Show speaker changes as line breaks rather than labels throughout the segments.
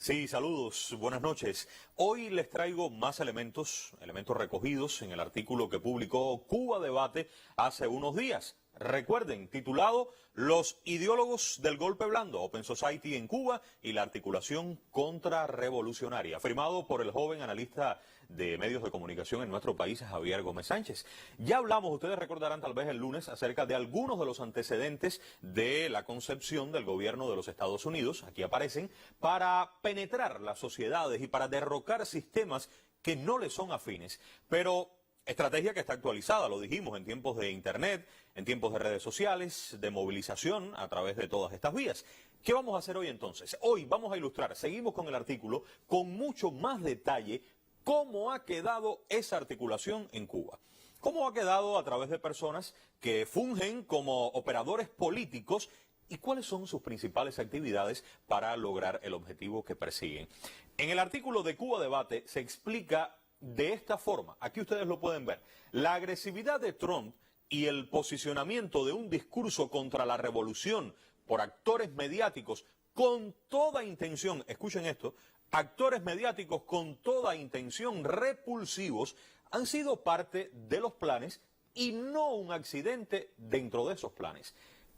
Sí, saludos, buenas noches. Hoy les traigo más elementos recogidos en el artículo que publicó Cuba Debate hace unos días. Recuerden, titulado Los ideólogos del golpe blando, Open Society en Cuba y la articulación contrarrevolucionaria, firmado por el joven analista de medios de comunicación en nuestro país, Javier Gómez Sánchez. Ya hablamos, ustedes recordarán tal vez el lunes, acerca de algunos de los antecedentes de la concepción del gobierno de los Estados Unidos, aquí aparecen, para penetrar las sociedades y para derrocar sistemas que no le son afines. Pero estrategia que está actualizada, lo dijimos, en tiempos de Internet, en tiempos de redes sociales, de movilización a través de todas estas vías. ¿Qué vamos a hacer hoy entonces? Hoy vamos a ilustrar, seguimos con el artículo, con mucho más detalle, cómo ha quedado esa articulación en Cuba. Cómo ha quedado a través de personas que fungen como operadores políticos y cuáles son sus principales actividades para lograr el objetivo que persiguen. En el artículo de Cuba Debate se explica de esta forma, aquí ustedes lo pueden ver, la agresividad de Trump y el posicionamiento de un discurso contra la revolución por actores mediáticos con toda intención, escuchen esto, actores mediáticos con toda intención repulsivos han sido parte de los planes y no un accidente dentro de esos planes.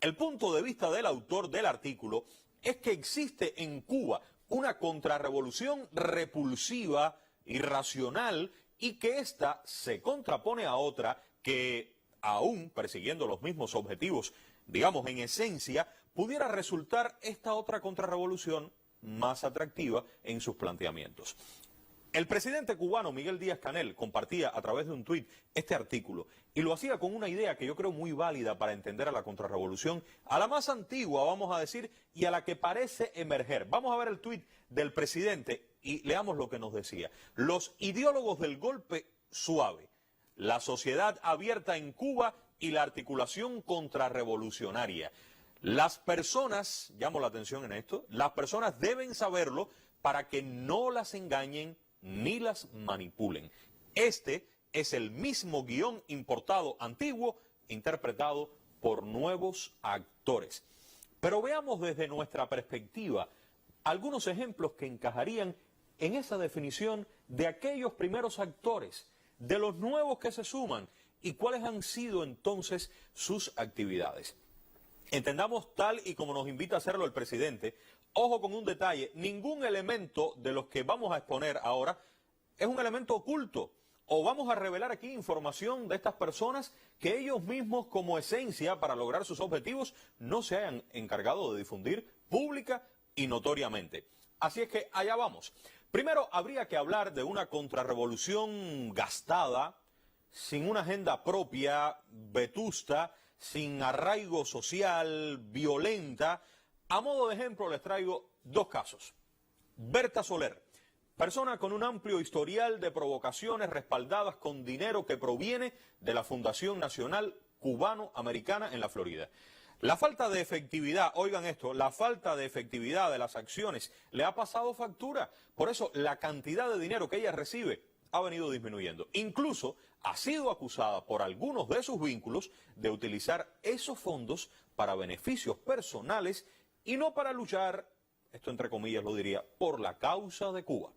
El punto de vista del autor del artículo es que existe en Cuba una contrarrevolución repulsiva, irracional, y que ésta se contrapone a otra que, aún persiguiendo los mismos objetivos, digamos en esencia, pudiera resultar esta otra contrarrevolución más atractiva en sus planteamientos. El presidente cubano Miguel Díaz-Canel compartía a través de un tuit este artículo y lo hacía con una idea que yo creo muy válida para entender a la contrarrevolución, a la más antigua, vamos a decir, y a la que parece emerger. Vamos a ver el tuit del presidente y leamos lo que nos decía. Los ideólogos del golpe suave, la sociedad abierta en Cuba y la articulación contrarrevolucionaria. Las personas, llamo la atención en esto, las personas deben saberlo para que no las engañen ni las manipulen. Este es el mismo guión importado antiguo, interpretado por nuevos actores. Pero veamos desde nuestra perspectiva algunos ejemplos que encajarían en esa definición de aquellos primeros actores, de los nuevos que se suman y cuáles han sido entonces sus actividades. Entendamos tal y como nos invita a hacerlo el presidente. Ojo con un detalle, ningún elemento de los que vamos a exponer ahora es un elemento oculto, o vamos a revelar aquí información de estas personas que ellos mismos como esencia para lograr sus objetivos no se hayan encargado de difundir pública y notoriamente. Así es que allá vamos. Primero habría que hablar de una contrarrevolución gastada, sin una agenda propia, vetusta, sin arraigo social, violenta. A modo de ejemplo les traigo dos casos. Berta Soler, persona con un amplio historial de provocaciones respaldadas con dinero que proviene de la Fundación Nacional Cubano-Americana en la Florida. La falta de efectividad, oigan esto, la falta de efectividad de las acciones le ha pasado factura. Por eso la cantidad de dinero que ella recibe ha venido disminuyendo. Incluso ha sido acusada por algunos de sus vínculos de utilizar esos fondos para beneficios personales y no para luchar, esto entre comillas lo diría, por la causa de Cuba.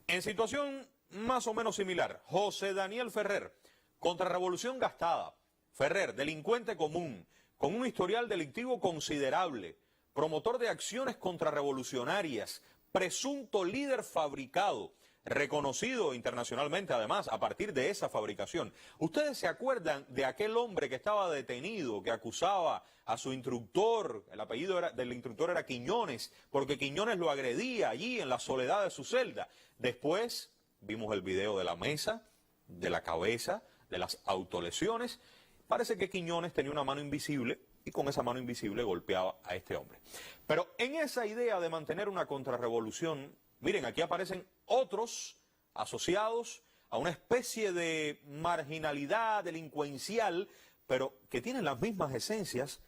En situación más o menos similar, José Daniel Ferrer, contrarrevolución gastada. Ferrer, delincuente común, con un historial delictivo considerable, promotor de acciones contrarrevolucionarias, presunto líder fabricado, reconocido internacionalmente además a partir de esa fabricación. ¿Ustedes se acuerdan de aquel hombre que estaba detenido, que acusaba a su instructor, el apellido del instructor era Quiñones, porque Quiñones lo agredía allí en la soledad de su celda? Después vimos el video de la mesa, de la cabeza, de las autolesiones. Parece que Quiñones tenía una mano invisible y con esa mano invisible golpeaba a este hombre. Pero en esa idea de mantener una contrarrevolución, miren, aquí aparecen otros asociados a una especie de marginalidad delincuencial, pero que tienen las mismas esencias.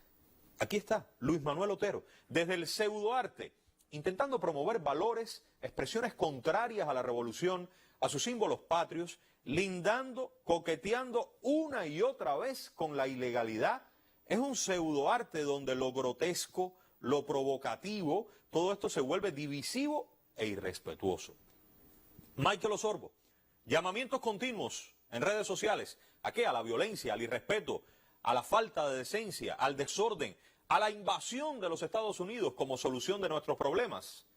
Aquí está Luis Manuel Otero, desde el pseudoarte, intentando promover valores, expresiones contrarias a la revolución, a sus símbolos patrios, lindando, coqueteando una y otra vez con la ilegalidad. Es un pseudoarte donde lo grotesco, lo provocativo, todo esto se vuelve divisivo e irrespetuoso. Michael Osorbo, llamamientos continuos en redes sociales. ¿A qué? A la violencia, al irrespeto, a la falta de decencia, al desorden, a la invasión de los Estados Unidos como solución de nuestros problemas.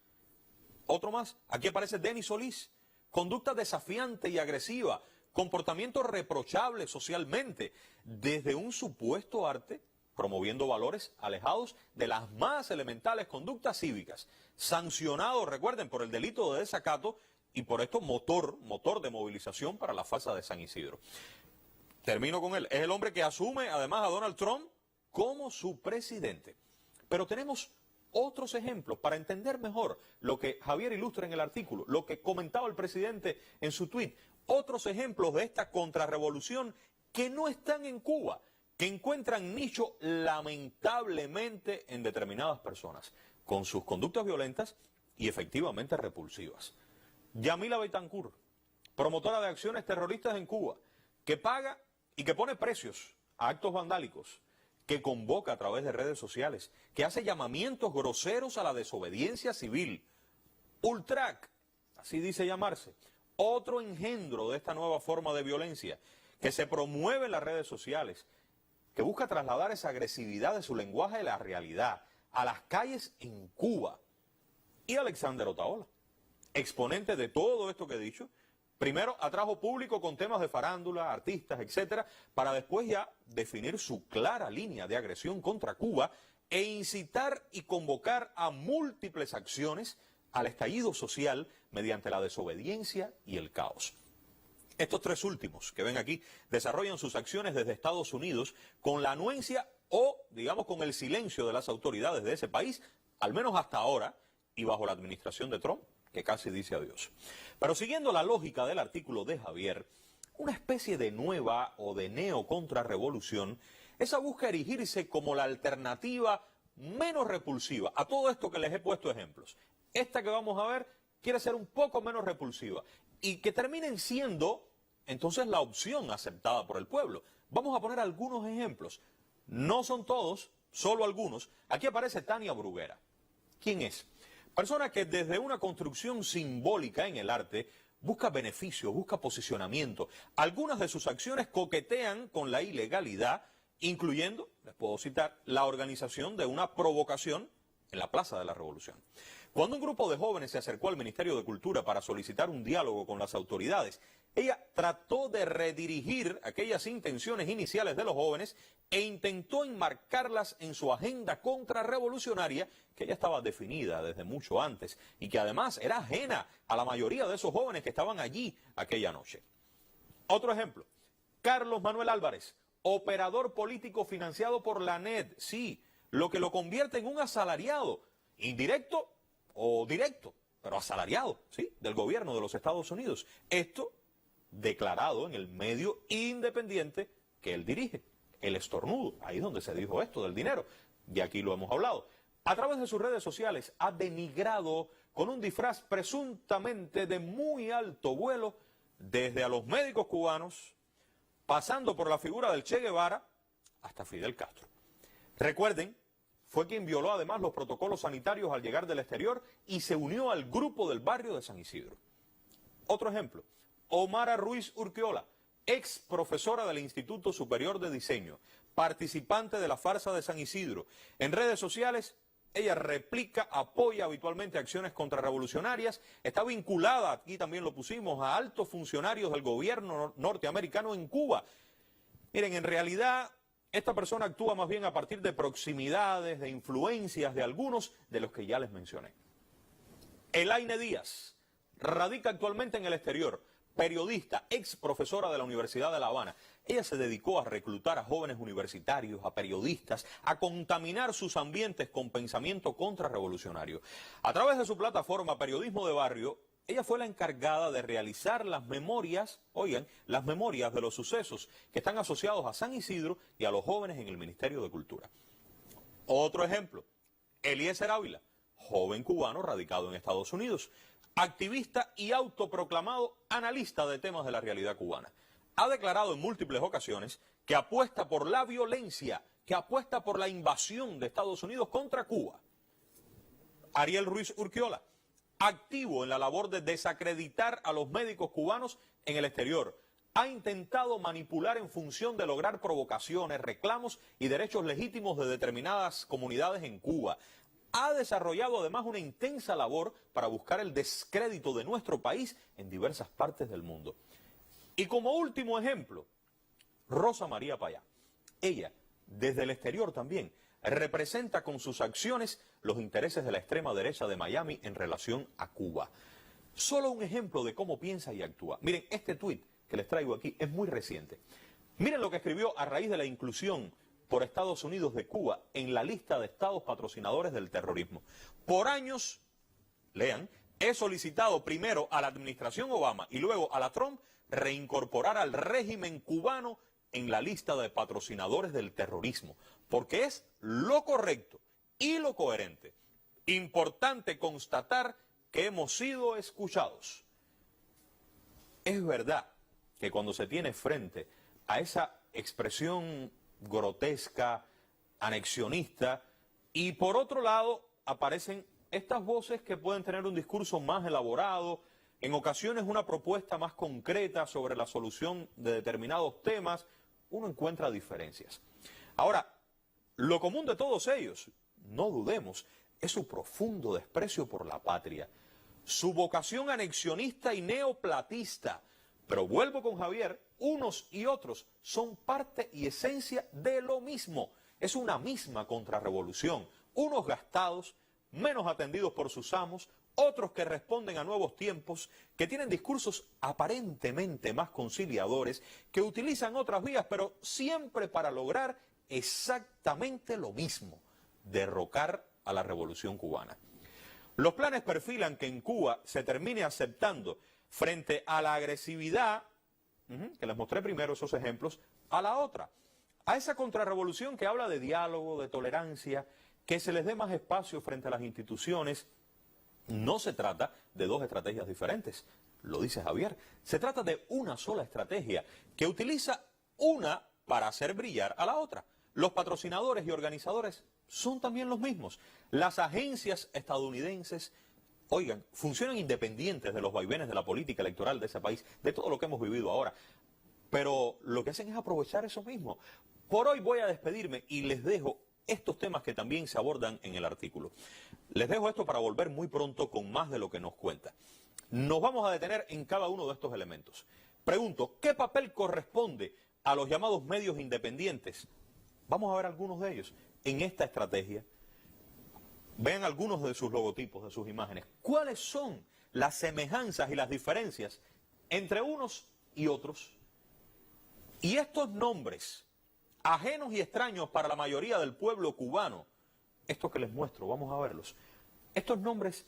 Otro más, aquí aparece Denis Solís, conducta desafiante y agresiva, comportamiento reprochable socialmente, desde un supuesto arte, promoviendo valores alejados de las más elementales conductas cívicas, sancionado, recuerden, por el delito de desacato y por esto motor de movilización para la farsa de San Isidro. Termino con él. Es el hombre que asume además a Donald Trump como su presidente. Pero tenemos otros ejemplos para entender mejor lo que Javier ilustra en el artículo, lo que comentaba el presidente en su tuit. Otros ejemplos de esta contrarrevolución que no están en Cuba, que encuentran nicho lamentablemente en determinadas personas, con sus conductas violentas y efectivamente repulsivas. Yamila Betancourt, promotora de acciones terroristas en Cuba, que paga y que pone precios a actos vandálicos, que convoca a través de redes sociales, que hace llamamientos groseros a la desobediencia civil. Ultrac, así dice llamarse, otro engendro de esta nueva forma de violencia, que se promueve en las redes sociales, que busca trasladar esa agresividad de su lenguaje a la realidad, a las calles en Cuba. Y Alexander Otaola, exponente de todo esto que he dicho, primero atrajo público con temas de farándula, artistas, etcétera, para después ya definir su clara línea de agresión contra Cuba e incitar y convocar a múltiples acciones al estallido social mediante la desobediencia y el caos. Estos tres últimos que ven aquí desarrollan sus acciones desde Estados Unidos con la anuencia o, digamos, con el silencio de las autoridades de ese país, al menos hasta ahora, y bajo la administración de Trump, que casi dice adiós. Pero siguiendo la lógica del artículo de Javier, una especie de nueva o de neocontrarrevolución, esa busca erigirse como la alternativa menos repulsiva a todo esto que les he puesto ejemplos. Esta que vamos a ver quiere ser un poco menos repulsiva y que terminen siendo entonces la opción aceptada por el pueblo. Vamos a poner algunos ejemplos. No son todos, solo algunos. Aquí aparece Tania Bruguera. ¿Quién es? Persona que desde una construcción simbólica en el arte busca beneficio, busca posicionamiento. Algunas de sus acciones coquetean con la ilegalidad, incluyendo, les puedo citar, la organización de una provocación en la Plaza de la Revolución. Cuando un grupo de jóvenes se acercó al Ministerio de Cultura para solicitar un diálogo con las autoridades, ella trató de redirigir aquellas intenciones iniciales de los jóvenes e intentó enmarcarlas en su agenda contrarrevolucionaria que ya estaba definida desde mucho antes y que además era ajena a la mayoría de esos jóvenes que estaban allí aquella noche. Otro ejemplo, Carlos Manuel Álvarez, operador político financiado por la NED, sí, lo que lo convierte en un asalariado, indirecto o directo, pero asalariado, sí, del gobierno de los Estados Unidos. Esto declarado en el medio independiente que él dirige, El Estornudo, ahí es donde se dijo esto del dinero, y aquí lo hemos hablado. A través de sus redes sociales ha denigrado con un disfraz presuntamente de muy alto vuelo desde a los médicos cubanos, pasando por la figura del Che Guevara hasta Fidel Castro. Recuerden, fue quien violó además los protocolos sanitarios al llegar del exterior y se unió al grupo del barrio de San Isidro. Otro ejemplo, Omara Ruiz Urquiola, ex profesora del Instituto Superior de Diseño, participante de la farsa de San Isidro. En redes sociales, ella replica, apoya habitualmente acciones contrarrevolucionarias, está vinculada, aquí también lo pusimos, a altos funcionarios del gobierno norteamericano en Cuba. Miren, en realidad, esta persona actúa más bien a partir de proximidades, de influencias de algunos de los que ya les mencioné. Elaine Díaz radica actualmente en el exterior, periodista, ex profesora de la Universidad de La Habana. Ella se dedicó a reclutar a jóvenes universitarios, a periodistas, a contaminar sus ambientes con pensamiento contrarrevolucionario. A través de su plataforma Periodismo de Barrio, ella fue la encargada de realizar las memorias, oigan, las memorias de los sucesos que están asociados a San Isidro y a los jóvenes en el Ministerio de Cultura. Otro ejemplo, Eliezer Ávila, joven cubano radicado en Estados Unidos, activista y autoproclamado analista de temas de la realidad cubana. Ha declarado en múltiples ocasiones que apuesta por la violencia, que apuesta por la invasión de Estados Unidos contra Cuba. Ariel Ruiz Urquiola, activo en la labor de desacreditar a los médicos cubanos en el exterior. Ha intentado manipular en función de lograr provocaciones, reclamos y derechos legítimos de determinadas comunidades en Cuba. Ha desarrollado además una intensa labor para buscar el descrédito de nuestro país en diversas partes del mundo. Y como último ejemplo, Rosa María Payá. Ella, desde el exterior también, representa con sus acciones los intereses de la extrema derecha de Miami en relación a Cuba. Solo un ejemplo de cómo piensa y actúa. Miren, este tuit que les traigo aquí es muy reciente. Miren lo que escribió a raíz de la inclusión por Estados Unidos de Cuba en la lista de estados patrocinadores del terrorismo. Por años, lean, he solicitado primero a la administración Obama y luego a la Trump reincorporar al régimen cubano en la lista de patrocinadores del terrorismo, porque es lo correcto y lo coherente. Importante constatar que hemos sido escuchados. Es verdad que cuando se tiene frente a esa expresión grotesca, anexionista, y por otro lado aparecen estas voces que pueden tener un discurso más elaborado, en ocasiones una propuesta más concreta sobre la solución de determinados temas, uno encuentra diferencias. Ahora, lo común de todos ellos, no dudemos, es su profundo desprecio por la patria, su vocación anexionista y neoplatista. Pero vuelvo con Javier, unos y otros son parte y esencia de lo mismo. Es una misma contrarrevolución. Unos gastados, menos atendidos por sus amos, otros que responden a nuevos tiempos, que tienen discursos aparentemente más conciliadores, que utilizan otras vías, pero siempre para lograr exactamente lo mismo, derrocar a la revolución cubana. Los planes perfilan que en Cuba se termine aceptando frente a la agresividad, que les mostré primero esos ejemplos, a la otra, a esa contrarrevolución que habla de diálogo, de tolerancia, que se les dé más espacio frente a las instituciones. No se trata de dos estrategias diferentes, lo dice Javier, se trata de una sola estrategia que utiliza una para hacer brillar a la otra. Los patrocinadores y organizadores son también los mismos. Las agencias estadounidenses, oigan, funcionan independientes de los vaivenes de la política electoral de ese país, de todo lo que hemos vivido ahora. Pero lo que hacen es aprovechar eso mismo. Por hoy voy a despedirme y les dejo estos temas que también se abordan en el artículo. Les dejo esto para volver muy pronto con más de lo que nos cuenta. Nos vamos a detener en cada uno de estos elementos. Pregunto, ¿qué papel corresponde a los llamados medios independientes? Vamos a ver algunos de ellos en esta estrategia. Vean algunos de sus logotipos, de sus imágenes. ¿Cuáles son las semejanzas y las diferencias entre unos y otros? Y estos nombres, ajenos y extraños para la mayoría del pueblo cubano, estos que les muestro, vamos a verlos. Estos nombres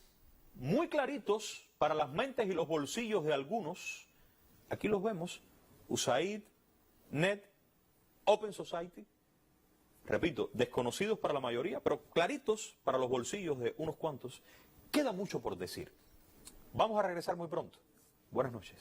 muy claritos para las mentes y los bolsillos de algunos, aquí los vemos, USAID, NED, Open Society, repito, desconocidos para la mayoría, pero claritos para los bolsillos de unos cuantos. Queda mucho por decir. Vamos a regresar muy pronto. Buenas noches.